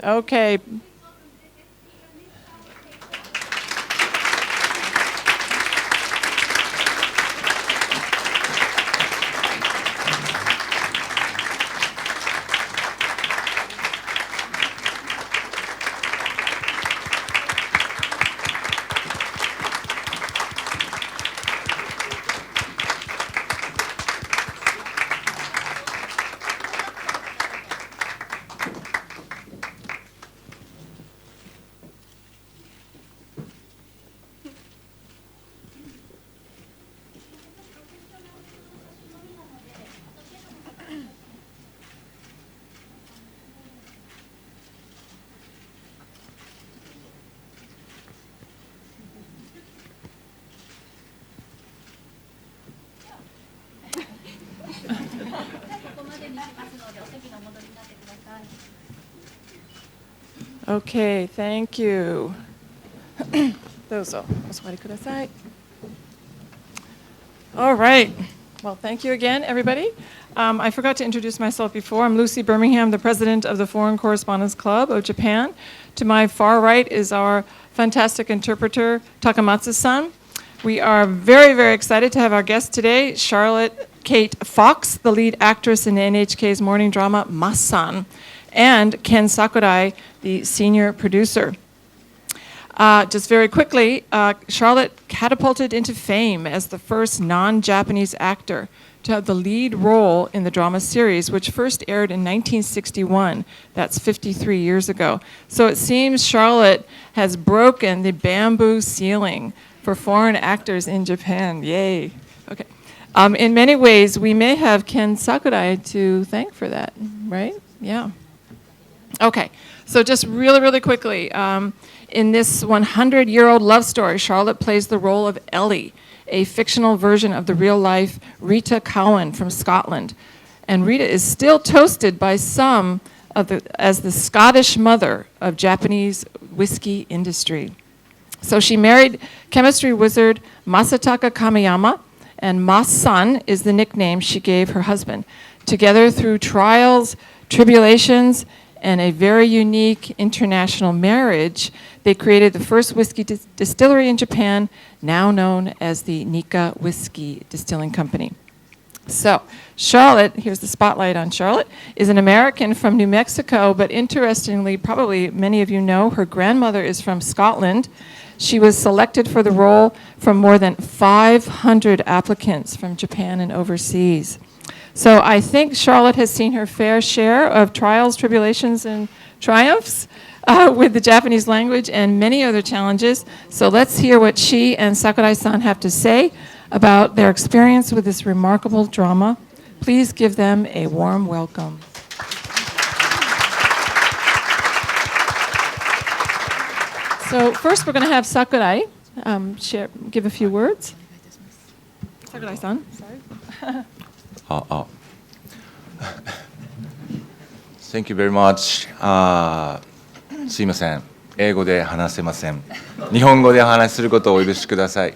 Okay. Okay, thank you. どうぞお座りください. All right. Well, thank you again, everybody. I forgot to introduce myself before. I'm Lucy Birmingham, the president of the Foreign Correspondents Club of Japan. To my far right is our fantastic interpreter, Takamatsu-san. We are very, very excited to have our guest today, Charlotte Kate Fox, the lead actress in NHK's morning drama, MASSAN, and Ken Sakurai, the senior producer. Just very quickly, Charlotte catapulted into fame as the first non-Japanese actor to have the lead role in the drama series, which first aired in 1961. That's 53 years ago. So it seems Charlotte has broken the bamboo ceiling for foreign actors in Japan. Yay. Okay. In many ways, we may have Ken Sakurai to thank for that, right? Yeah. Okay. So just really, really quickly, in this 100-year-old love story, Charlotte plays the role of Ellie, a fictional version of the real-life Rita Cowan from Scotland. And Rita is still toasted by some as the Scottish mother of Japanese whiskey industry. So she married chemistry wizard Masataka Kamiyama, and MASSAN is the nickname she gave her husband. Together through trials, tribulations, and a very unique international marriage, they created the first whiskey distillery in Japan, now known as the Nhka Whiskey Distilling Company. So, Charlotte, here's the spotlight on Charlotte, is an American from New Mexico, but interestingly, probably many of you know, her grandmother is from Scotland. She was selected for the role from more than 500 applicants from Japan and overseas. So I think Charlotte has seen her fair share of trials, tribulations, and triumphs with the Japanese language and many other challenges. So let's hear what she and Sakurai-san have to say about their experience with this remarkable drama. Please give them a warm welcome. So first we're going to have Sakurai give a few words. Sakurai-san, sorry. Thank you very much. すいません。英語で話せません。日本語でお話しすることをお許しください。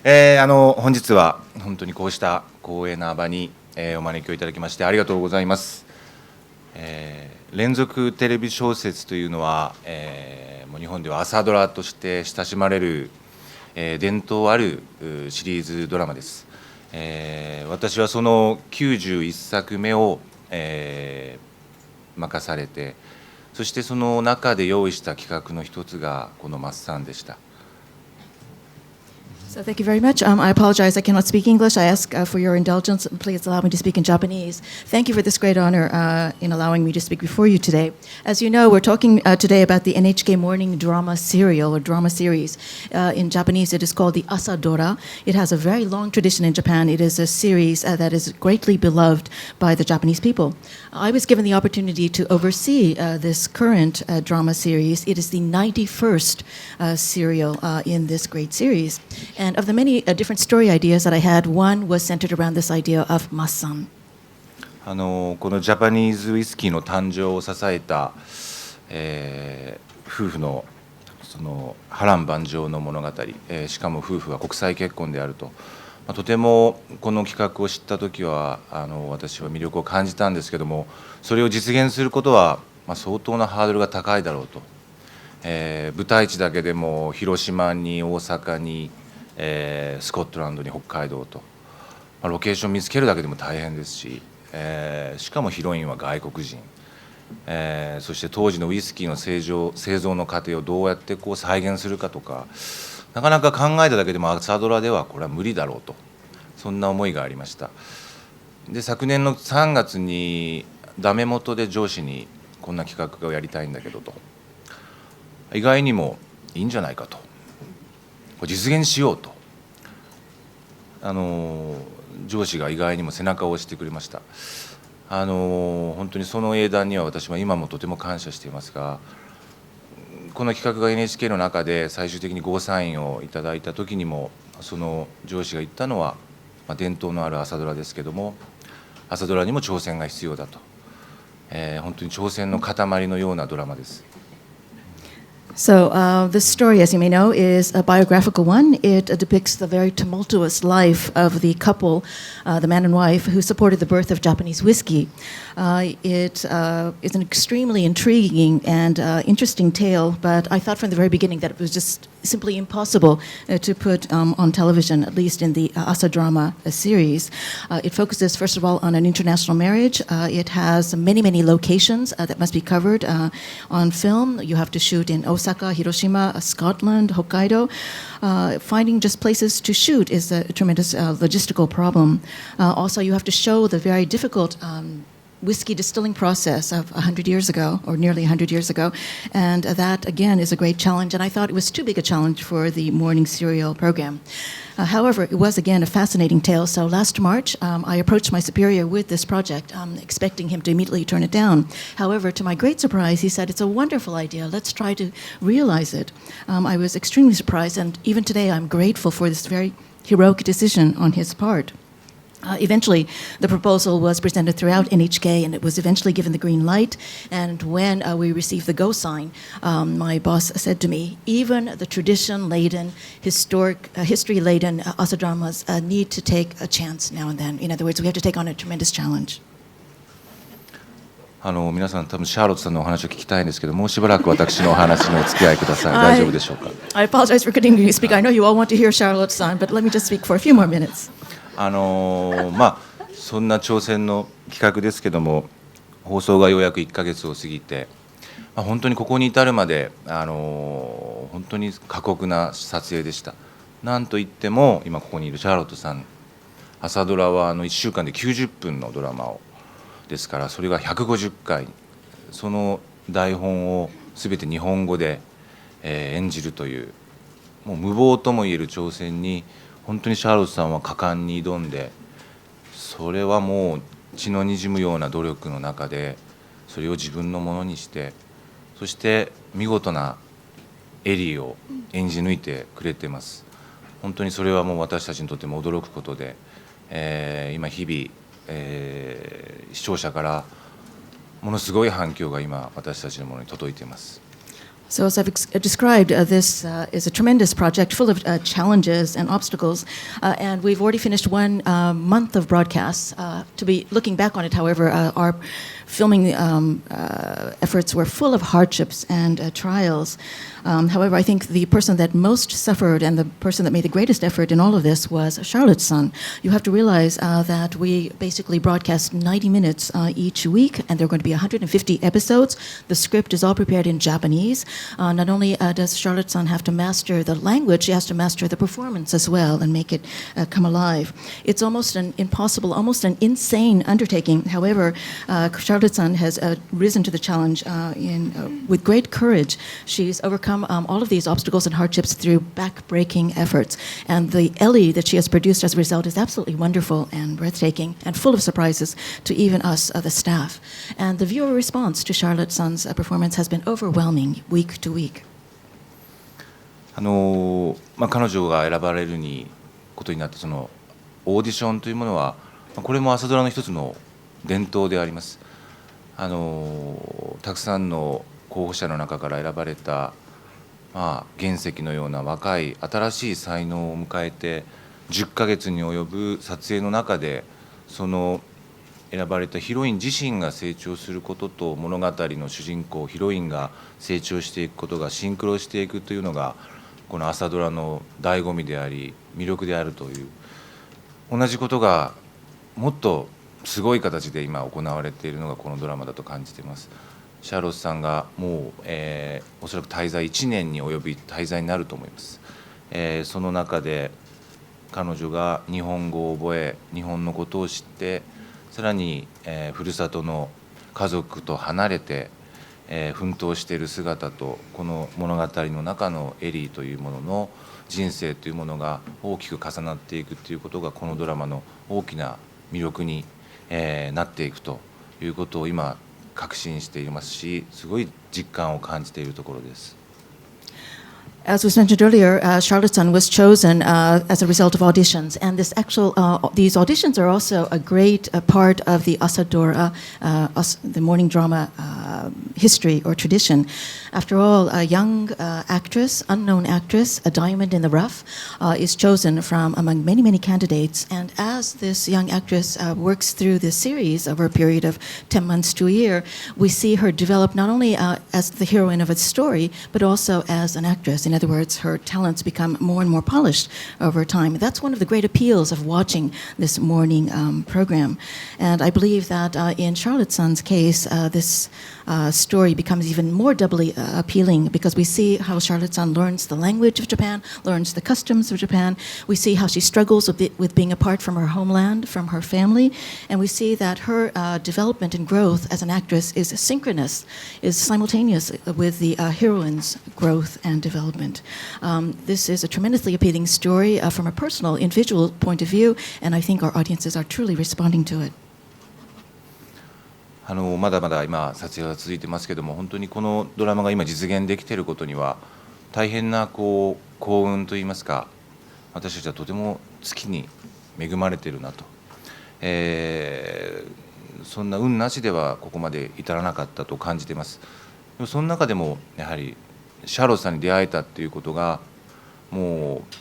本日は本当にこうした光栄な場に、お招きをいただきましてありがとうございます。連続テレビ小説というのは、もう日本では朝ドラとして親しまれる、伝統あるシリーズドラマです。私はその91作目を、任されて、そしてその中で用意した企画の一つがこのマッサンでした。So thank you very much. I apologize, I cannot speak English. I ask for your indulgence. Please allow me to speak in Japanese. Thank you for this great honor in allowing me to speak before you today. As you know, we're talking today about the NHK morning drama serial or drama series. In Japanese, it is called the Asadora. It has a very long tradition in Japan. It is a series that is greatly beloved by the Japanese people. I was given the opportunity to oversee this current drama series. It is the 91st serial in this great series. And of the many different story ideas that I had, one was centered around this idea of MASSAN. このジャパニーズウイスキーの誕生を支えた、夫婦のその波乱万丈の物語、しかも夫婦は国際結婚であると、とてもこの企画を知った時は私は魅力を感じたんですけども、それを実現することは相当なハードルが高いだろうと、舞台地だけでも広島に大阪に、スコットランドに北海道と、ロケーション見つけるだけでも大変ですし、しかもヒロインは外国人、そして当時のウイスキーの製造の過程をどうやってこう再現するかとか、なかなか考えただけでも朝ドラではこれは無理だろうと、そんな思いがありました。で昨年の3月にダメ元で上司にこんな企画をやりたいんだけどと、意外にもいいんじゃないかと、これ実現しようと、上司が意外にも背中を押してくれました。本当にその英断には私は今もとても感謝していますが、この企画が NHK の中で最終的にゴーサインをいただいた時にも、その上司が言ったのは、伝統のある朝ドラですけども、朝ドラにも挑戦が必要だと、本当に挑戦の塊のようなドラマです。So this story, as you may know, is a biographical one. It depicts the very tumultuous life of the couple, the man and wife, who supported the birth of Japanese whiskey. It is an extremely intriguing and interesting tale, but I thought from the very beginning that it was just simply impossible to put on television, at least in the Asa drama series. It focuses, first of all, on an international marriage. It has many, many locations that must be covered on film. You have to shoot in Osaka, Hiroshima, Scotland, Hokkaido. Finding just places to shoot is a tremendous logistical problem. Also, you have to show the very difficult whiskey distilling process of 100 years ago, or nearly 100 years ago, and that again is a great challenge, and I thought it was too big a challenge for the morning serial program. However, it was again a fascinating tale, so last March I approached my superior with this project, expecting him to immediately turn it down. However, to my great surprise, he said, "It's a wonderful idea, let's try to realize it." I was extremely surprised, and even today I'm grateful for this very heroic decision on his part. Eventually, the proposal was presented throughout NHK, and it was eventually given the green light. And when we received the go sign, my boss said to me, even the tradition-laden, history-laden Asa dramas need to take a chance now and then. In other words, we have to take on a tremendous challenge. 皆さん多分シャーロットさんのお話を聞きたいんですけど、もうしばらく私のお話にお付き合いください。大丈夫でしょうか。I apologize for continuing to speak. I know you all want to hear Charlotte-san, but let me just speak for a few more minutes. そんな挑戦の企画ですけども、放送がようやく1ヶ月を過ぎて、本当にここに至るまで、本当に過酷な撮影でした。なんといっても今ここにいるシャーロットさん、朝ドラは1週間で90分のドラマをですから、それが150回、その台本を全て日本語で、演じるという、もう無謀ともいえる挑戦に本当にシャーロットさんは果敢に挑んで、それはもう血の滲むような努力の中でそれを自分のものにして、そして見事なエリーを演じ抜いてくれてます。本当にそれはもう私たちにとっても驚くことで、今日々、視聴者からものすごい反響が今私たちのものに届いています。So as I've described, this is a tremendous project full of challenges and obstacles, and we've already finished one month of broadcasts. To be looking back on it, however, our filming efforts were full of hardships and trials. However, I think the person that most suffered and the person that made the greatest effort in all of this was Charlotte-san. You have to realize that we basically broadcast 90 minutes each week, and there are going to be 150 episodes. The script is all prepared in Japanese. Not only does Charlotte-san have to master the language, she has to master the performance as well and make it come alive. It's almost an impossible, almost an insane undertaking. However, Charlotte-san has risen to the challenge with great courage. She's overcome all of these obstacles and hardships through back-breaking efforts. And the Ellie that she has produced as a result is absolutely wonderful and breathtaking and full of surprises to even us, the staff. And the viewer response to Charlotte-san's performance has been overwhelming week to week. 彼女が選ばれることになったそのオーディションというものは、これも朝ドラの一つの伝統であります。たくさんの候補者の中から選ばれた、原石のような若い新しい才能を迎えて10ヶ月に及ぶ撮影の中でその選ばれたヒロイン自身が成長することと物語の主人公ヒロインが成長していくことがシンクロしていくというのがこの朝ドラの醍醐味であり魅力であるという同じことがもっとすごい形で今行われているのがこのドラマだと感じています。シャーロットさんがもう、おそらく滞在1年に及び滞在になると思います。その中で彼女が日本語を覚え日本のことを知ってさらに、ふるさとの家族と離れて、奮闘している姿とこの物語の中のエリーというものの人生というものが大きく重なっていくということがこのドラマの大きな魅力に、なっていくということを今確信していますしすごい実感を感じているところです。As was mentioned earlier, Charlottetown was chosen as a result of auditions, and these auditions are also a great part of the Asadora, the morning drama history or tradition. After all, a young actress, unknown actress, a diamond in the rough, is chosen from among many, many candidates. And as this young actress works through this series over a period of 10 months to a year, we see her develop not only as the heroine of its story, but also as an actress. In other words, her talents become more and more polished over time. That's one of the great appeals of watching this morning program. And I believe that in Charlotteson's case, this story becomes even more doubly appealing because we see how Charlotteson learns the language of Japan, learns the customs of Japan. We see how she struggles with being apart from her homeland, from her family. And we see that her development and growth as an actress is synchronous, is simultaneous with the heroine's growth and development. This is a tremendously appealing story from a personal, individual point of view, and I think our audiences are truly responding to it. まだまだ今撮影が続いてますけども本当にこのドラマが今実現できていることには大変な幸運といいますか私たちはとても月に恵まれているなと、そんな運なしではここまで至らなかったと感じています。でもその中でもやはりシャーロットさんに出会えたっていうことがもう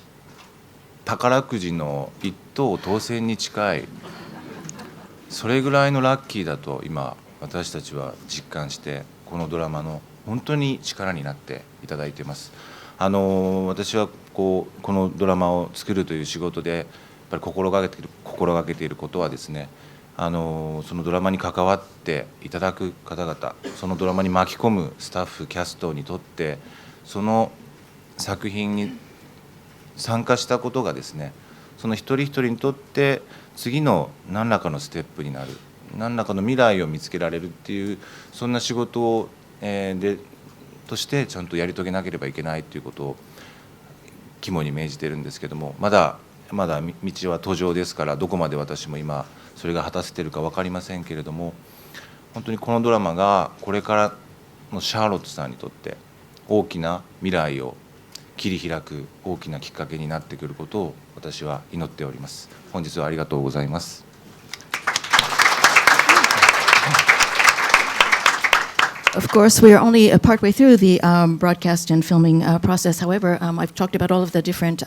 宝くじの一等当選に近いそれぐらいのラッキーだと今私たちは実感してこのドラマの本当に力になっていただいています。私はこのドラマを作るという仕事でやっぱり心がけていることはですねそのドラマに関わっていただく方々そのドラマに巻き込むスタッフキャストにとってその作品に参加したことがですねその一人一人にとって次の何らかのステップになる何らかの未来を見つけられるっていうそんな仕事を、としてちゃんとやり遂げなければいけないということを肝に銘じているんですけどもまだ道は途上ですからどこまで私も今それが果たせているか分かりませんけれども本当にこのドラマがこれからのシャーロットさんにとって大きな未来を切り開く大きなきっかけになってくることを私は祈っております。本日はありがとうございます。Of course, we are only partway through the broadcast and filming process. However, I've talked about all of the different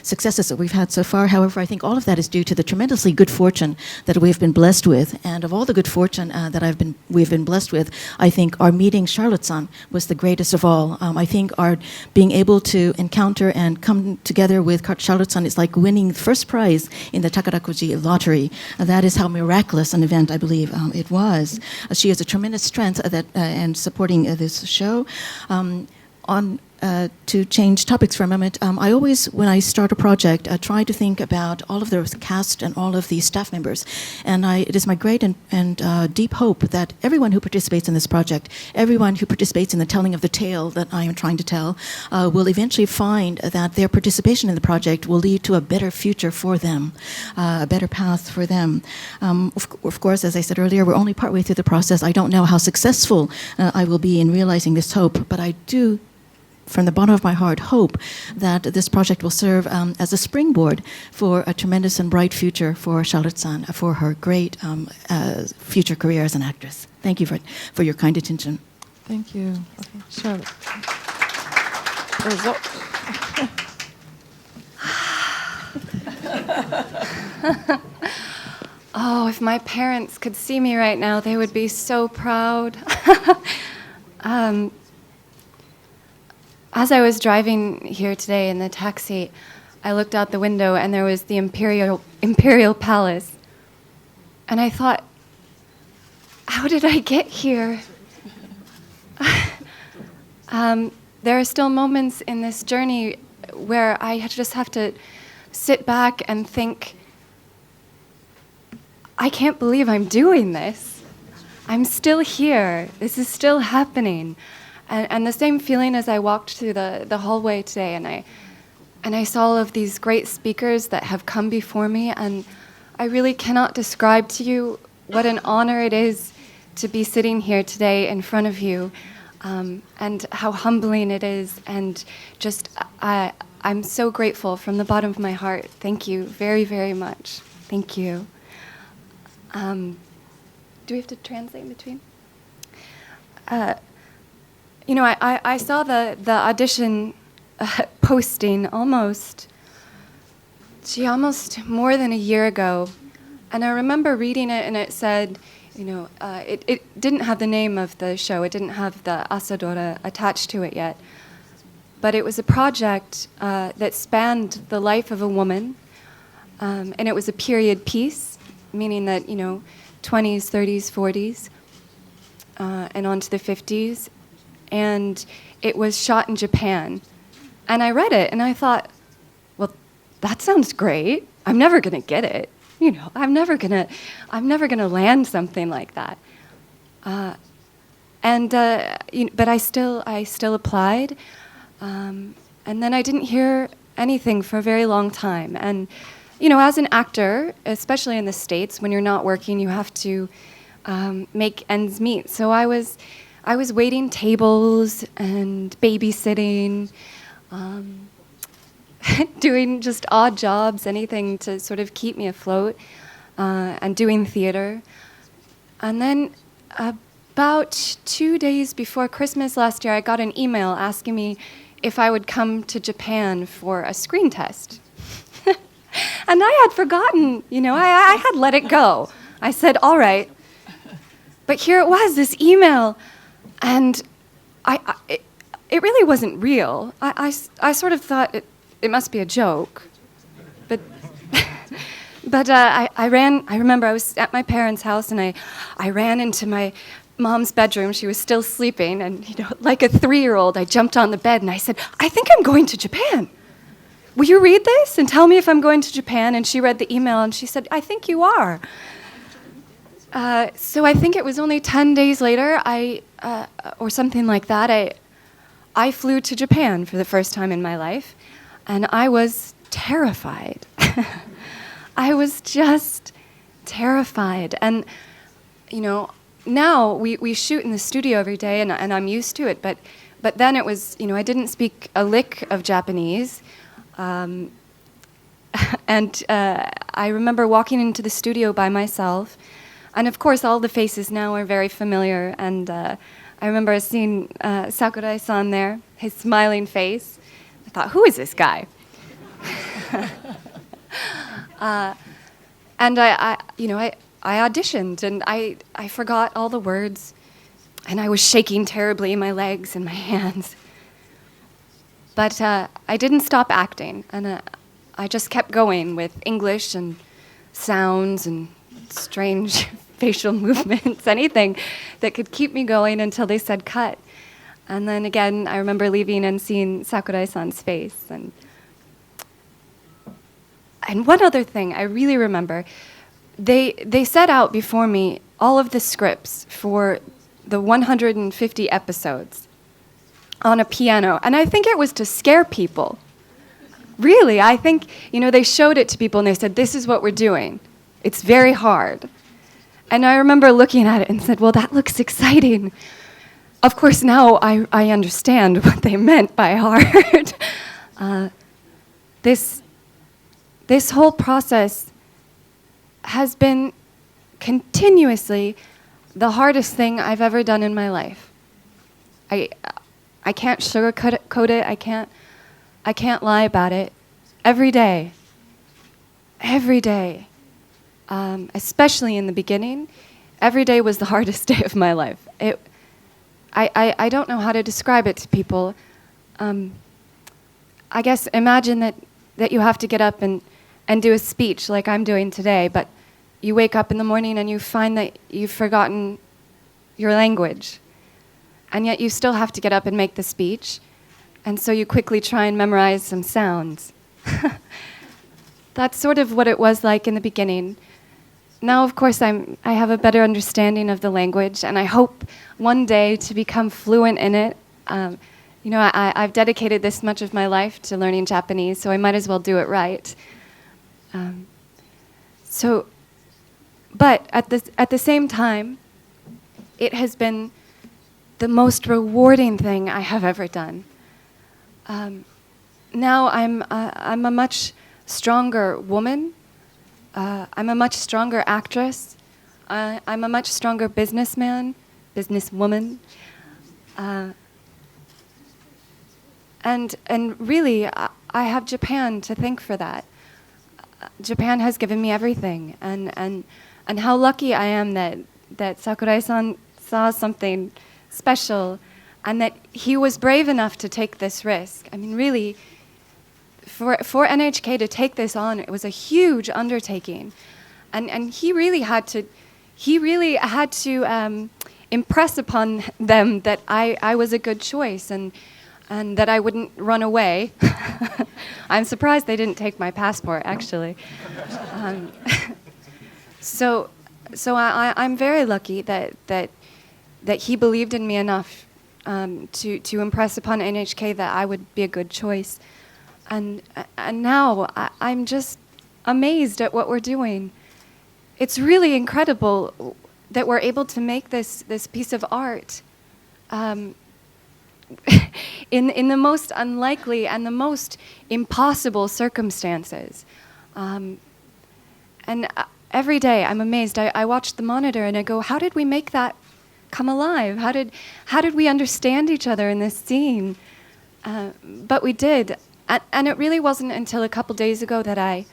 successes that we've had so far. However, I think all of that is due to the tremendously good fortune that we've been blessed with. And of all the good fortune that we've been blessed with, I think our meeting Charlotte-san was the greatest of all. I think our being able to encounter and come together with Charlotte-san is like winning the first prize in the Takarakuji lottery. That is how miraculous an event I believe it was. She has a tremendous strength and supporting this show. To change topics for a moment, I always, when I start a project, try to think about all of the cast and all of the staff members. And it is my great and deep hope that everyone who participates in this project, everyone who participates in the telling of the tale that I am trying to tell, will eventually find that their participation in the project will lead to a better future for them, a better path for them. Of course, as I said earlier, we're only partway through the process. I don't know how successful I will be in realizing this hope, but I do from the bottom of my heart, hope that this project will serve as a springboard for a tremendous and bright future for Charlotte-san, for her great future career as an actress. Thank you for your kind attention. Thank you. Okay, Charlotte. Result. Oh, if my parents could see me right now, they would be so proud. As I was driving here today in the taxi, I looked out the window and there was the Imperial Palace. And I thought, how did I get here? There are still moments in this journey where I just have to sit back and think, I can't believe I'm doing this. I'm still here. This is still happening. And the same feeling as I walked through the hallway today and I saw all of these great speakers that have come before me, and I really cannot describe to you what an honor it is to be sitting here today in front of you, and how humbling it is, and just I'm so grateful from the bottom of my heart. Thank you very, very much. Thank you. Do we have to translate in between? You know, I saw the audition posting almost more than a year ago, and I remember reading it, and it said, you know, it didn't have the name of the show, it didn't have the Asadora attached to it yet, but it was a project that spanned the life of a woman, and it was a period piece, meaning that, you know, 20s, 30s, 40s, and on to the 50s, and it was shot in Japan. And I read it and I thought, well, that sounds great. I'm never gonna get it. You know, I'm never gonna land something like that. You know, but I still applied, and then I didn't hear anything for a very long time. And you know, as an actor, especially in the States, when you're not working, you have to make ends meet. So I was waiting tables and babysitting. Doing just odd jobs, anything to sort of keep me afloat, and doing theater. And then about 2 days before Christmas last year, I got an email asking me if I would come to Japan for a screen test. And I had forgotten, you know, I had let it go. I said, all right. But here it was, this email, and it really wasn't real. I sort of thought it must be a joke. But I remember I was at my parents' house, and I ran into my mom's bedroom. She was still sleeping, and you know, like a 3-year-old, I jumped on the bed and I said, I think I'm going to Japan. Will you read this and tell me if I'm going to Japan? And she read the email and she said, I think you are. So I think it was only 10 days later, or something like that, I flew to Japan for the first time in my life, and I was terrified. I was just terrified. And, you know, now we shoot in the studio every day, and I'm used to it, but then it was, you know, I didn't speak a lick of Japanese. And I remember walking into the studio by myself, and of course all the faces now are very familiar, and I remember seeing Sakurai-san there, his smiling face. I thought, who is this guy? And I auditioned, and I forgot all the words, and I was shaking terribly in my legs and my hands. But I didn't stop acting, and I just kept going with English and sounds and strange facial movements, anything that could keep me going until they said cut. And then again, I remember leaving and seeing Sakurai-san's face. And one other thing I really remember, they set out before me all of the scripts for the 150 episodes on a piano. And I think it was to scare people. Really, I think, you know, they showed it to people and they said, this is what we're doing. It's very hard. And I remember looking at it and said, well, that looks exciting. Of course, now I understand what they meant by hard. This whole process has been continuously the hardest thing I've ever done in my life. I can't sugarcoat it. I can't lie about it. Every day, especially in the beginning, every day was the hardest day of my life. I don't know how to describe it to people. I guess imagine that you have to get up and do a speech like I'm doing today, but you wake up in the morning and you find that you've forgotten your language. And yet you still have to get up and make the speech. And so you quickly try and memorize some sounds. That's sort of what it was like in the beginning. Now, of course, I have a better understanding of the language, and I hope one day to become fluent in it. I've dedicated this much of my life to learning Japanese, so I might as well do it right. But at the same time, it has been the most rewarding thing I have ever done. Now I'm a much stronger woman. I'm a much stronger actress. I'm a much stronger businesswoman. And really, I have Japan to thank for that. Japan has given me everything, and how lucky I am that Sakurai-san saw something special, and that he was brave enough to take this risk. I mean, really, for NHK to take this on, it was a huge undertaking, and he really had to impress upon them that I was a good choice, and that I wouldn't run away. I'm surprised they didn't take my passport, actually. So I'm very lucky that he believed in me enough to impress upon NHK that I would be a good choice. And now I'm just amazed at what we're doing. It's really incredible that we're able to make this piece of art in the most unlikely and the most impossible circumstances. And every day I'm amazed. I watch the monitor and I go, how did we make that come alive? How did we understand each other in this scene? But we did. And it really wasn't until a couple days ago that I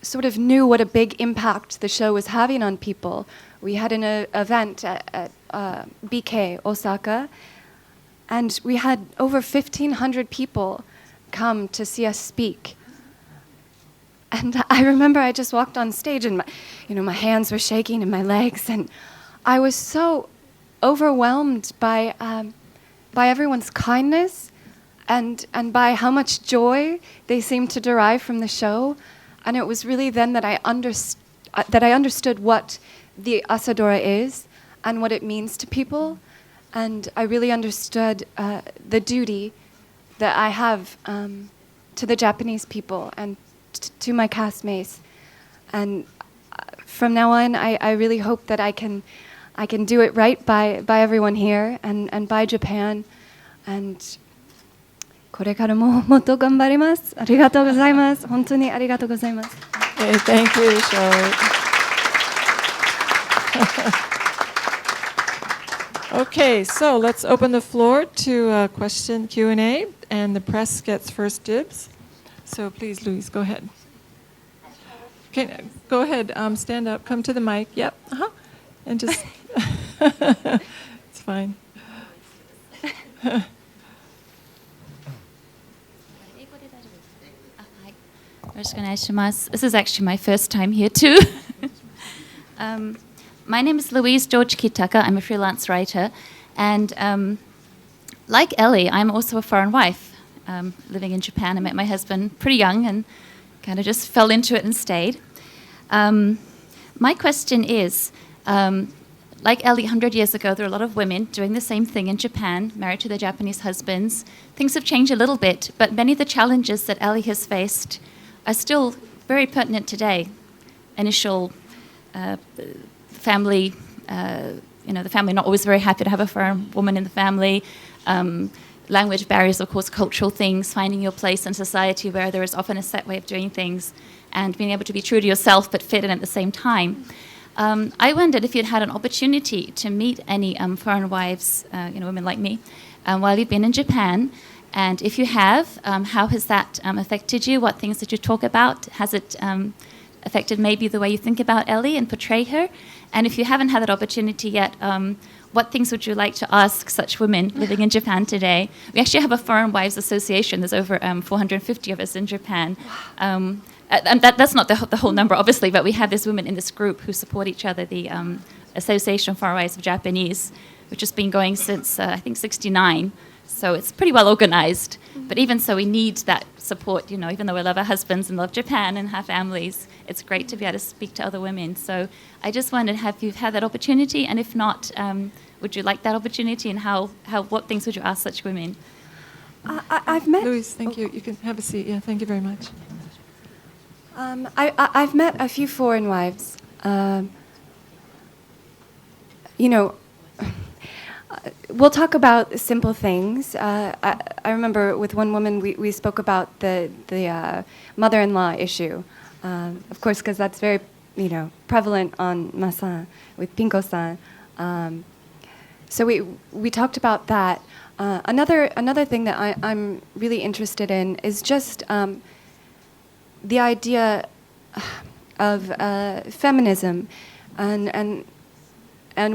sort of knew what a big impact the show was having on people. We had an event at BK Osaka, and we had over 1,500 people come to see us speak. And I remember I just walked on stage, and my hands were shaking and my legs, and I was so overwhelmed by everyone's kindness and by how much joy they seemed to derive from the show. And it was really then that I understood what the asadora is and what it means to people. And I really understood the duty that I have to the Japanese people and to my castmates. And from now on, I really hope that I can do it right by everyone here and by Japan. And これからももっと頑張ります。ありがとうございます。本当にありがとうございます。Okay, thank you, Charlotte. Okay, so let's open the floor to question Q&A, and the press gets first dibs. So please, Louise, go ahead. Okay, go ahead, stand up, come to the mic. Yep, and just, it's fine. This is actually my first time here too. My name is Louise George Kitaka. I'm a freelance writer, and like Ellie, I'm also a foreign wife living in Japan. I met my husband pretty young and kind of just fell into it and stayed. My question is, like Ellie, 100 years ago, there were a lot of women doing the same thing in Japan, married to their Japanese husbands. Things have changed a little bit, but many of the challenges that Ellie has faced are still very pertinent today. Initial family, the family not always very happy to have a foreign woman in the family. Language barriers, of course, cultural things, finding your place in society where there is often a set way of doing things, and being able to be true to yourself but fit in at the same time. I wondered if you'd had an opportunity to meet any foreign wives, women like me, while you've been in Japan. And if you have, how has that affected you? What things did you talk about? Has it affected maybe the way you think about Ellie and portray her. And if you haven't had that opportunity yet, what things would you like to ask such women living in Japan today? We actually have a Foreign Wives Association. There's over 450 of us in Japan. And that's not the whole number, obviously, but we have these women in this group who support each other, the Association of Foreign Wives of Japanese, which has been going since, I think, 1969. So it's pretty well organized. But even so, we need that support, you know, even though we love our husbands and love Japan and have families, it's great to be able to speak to other women. So I just wondered, have you had that opportunity? And if not, would you like that opportunity? And what things would you ask such women? I've met... Louise, thank you. You can have a seat. Yeah, thank you very much. I've met a few foreign wives. You know, we'll talk about simple things. I remember with one woman we spoke about the mother-in-law issue, of course, because that's very, you know, prevalent on MASSAN with Pinko-san. So we talked about that. Another thing that I'm really interested in is just the idea of feminism, and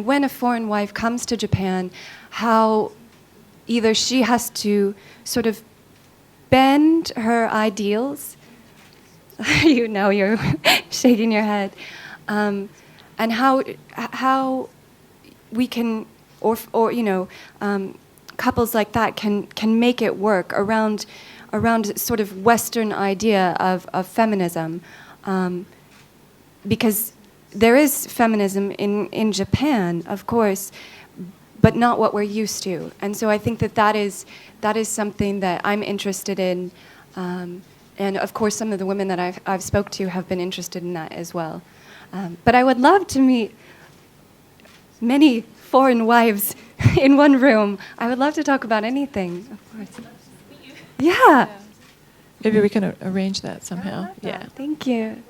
when a foreign wife comes to Japan, how either she has to sort of bend her ideals, you know, you're shaking your head, and how we can, or you know, couples like that can make it work around sort of Western idea of feminism, because there is feminism in Japan, of course, but not what we're used to. And so I think that is something that I'm interested in, and of course some of the women that I've spoke to have been interested in that as well. But I would love to meet many foreign wives in one room. I would love to talk about anything, of course. Yeah. Maybe we can arrange that somehow. Yeah. Thank you.